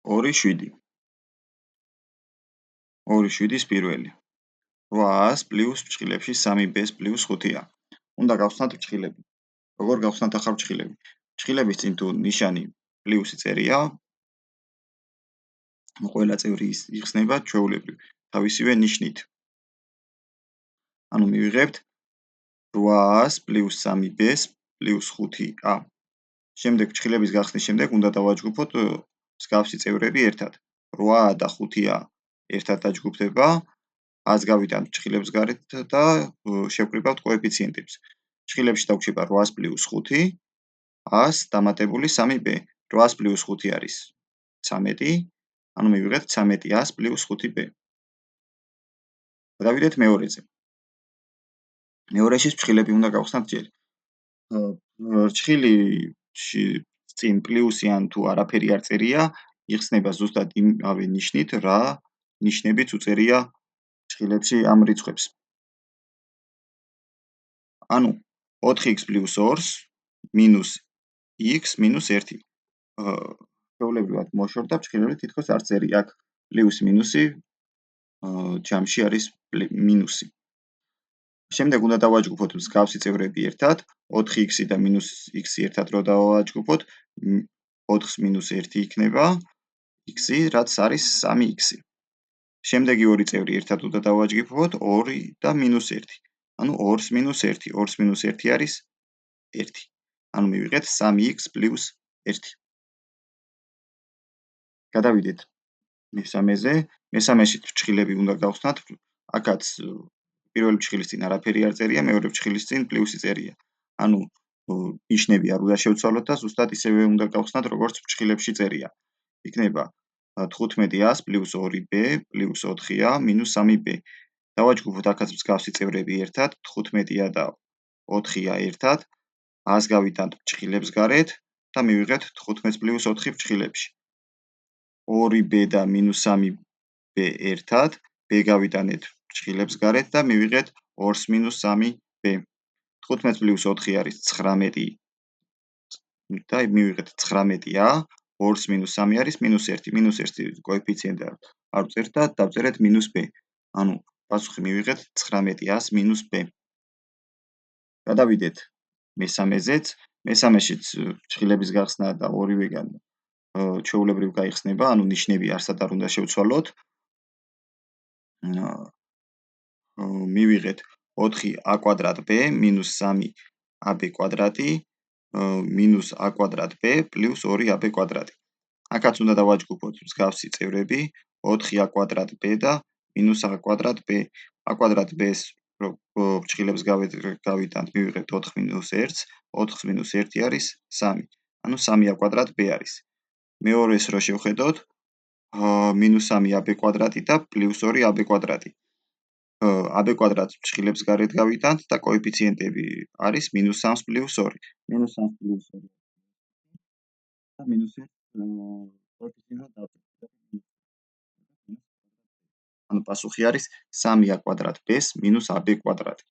2 7 2 7-ის პირველი 800 პლუს ბრჭყილებში 3b-ს პლუს 5-ა. უნდა გავხსნათ ბრჭყილები. როგორ გავხსნათ ახლა ბრჭყილები? ბრჭყილების წინ თუ ნიშანი პლუსი წერია, ყველა წევრი იხსნება ჩვეულებრივ თავისივე ნიშნით. ანუ მივიღებთ 800 პლუს 3b-ს პლუს 5a. შემდეგ ბრჭყილების გახსნის შემდეგ უნდა დავაჯგუფოთ მსგავსი წევრები ერთად. 8a და 5a ერთად დაჯგუფდება, 100 გავიტანთ ბრჭყილებს გარეთ და შევკრიბავთ კოეფიციენტებს. ბრჭყილებში დაგვრჩება 800 პლუს 5, 100 დამატებული 3b. 800 პლუს 5 არის 13, ანუ მივიღეთ 13 100 პლუს 5b. გადავიდეთ მეორეზე. მეორეშიც ბრჭყილები უნდა გავხსნათ ჯერ. ბრჭყილში წინ პლუსი ან თუ არაფერი არ წერია, იხსნება ზუსტად იმავე ნიშნით, რა ნიშნებიც უწერია ბრჭყილებში ამ რიცხვებს. ანუ 4x პლუს 2-ს მინუს x მინუს 1. ჩვეულებრივად მოშორდა ბრჭყილები თითქოს არ წერია. აქ პლუსი მინუსი ჯამში არის მინუსი. შემდეგ უნდა დავაჯგუფოთ მსგავსი წევრები ერთად, 4x და მინუს x ერთად რო დავაჯგუფოთ, 4-ს მინუს 1 იქნება, x, რაც არის 3x. შემდეგი ორი წევრი ერთად უნდა დავაჯგუფოთ, 2 და მინუს 1. ანუ 2-ს მინუს 1, 2-ს მინუს 1 არის 1. ანუ მივიღეთ 3x პლუს 1. გადავიდეთ მესამეზე. მესამეში ბრჭყილები უნდა გავხსნათ. აქაც პირველი ბრჭყილის წინ არაფერი არ წერია, მეორე ბრჭყილის წინ პლუსი წერია. ანუ ნიშნები არ უნდა შევცვალოთ და ზუსტად ისევე უნდა გავხსნათ, როგორც ბრჭყილებში წერია. იქნება 15 100 პლუს 2b პლუს 4a მინუს 3b. დავაჯგუფოთ აქაც მსგავსი წევრები ერთად, 15-ა და 4-ა ერთად, 100 გავიტანთ ბრჭყილებს გარეთ და მივიღეთ 15 პლუს 4 ბრჭყილებში. 2b და მინუს 3b ერთად, b გავიტანეთ ბრჭყილებს გარეთ და მივიღეთ 2-ს მინუს 3b. 15 პლუს 4 არის 19 და მივიღეთ 19a, 2-ს მინუს 3 არის მინუს 1. მინუს 1 კოეფიციენტი არ ვწერთ და დავწერეთ მინუს b. ანუ პასუხი მივიღეთ 19a-ს მინუს b. გადავიდეთ მესამეზეც. მესამეშიც ბრჭყილების გახსნა და ორივეგან ჩვეულებრივ გაიხსნება, ანუ ნიშნები არსად არ უნდა შევცვალოთ. მივიღეთ 4a კვადრატ b მინუს 3ab კვადრატი მინუს a კვადრატ b პლუს 2ab კვადრატი. აქაც უნდა დავაჯგუფოთ მსგავსი წევრები, 4a კვადრატ b და მინუს a კვადრატ b. a კვადრატ b-ს ბრჭყილებს გავიტანთ, მივიღეთ 4 მინუს 1-ს, 4-ს მინუს 1 არის 3. ანუ 3a კვადრატ b არის. მეორეს რო შევხედოთ, მინუს 3ab კვადრატი და პლუს 2ab კვადრატი. ab კვადრატს ბრჭყილებს გარეთ გავიტანთ და კოეფიციენტები არის მინუს 3 პლუს 2. მინუს 3 პლუს 2 და მინუს 1 კოეფიციენტად დავწერთ. ანუ პასუხი არის 3a კვადრატ b-ს მინუს ab კვადრატი.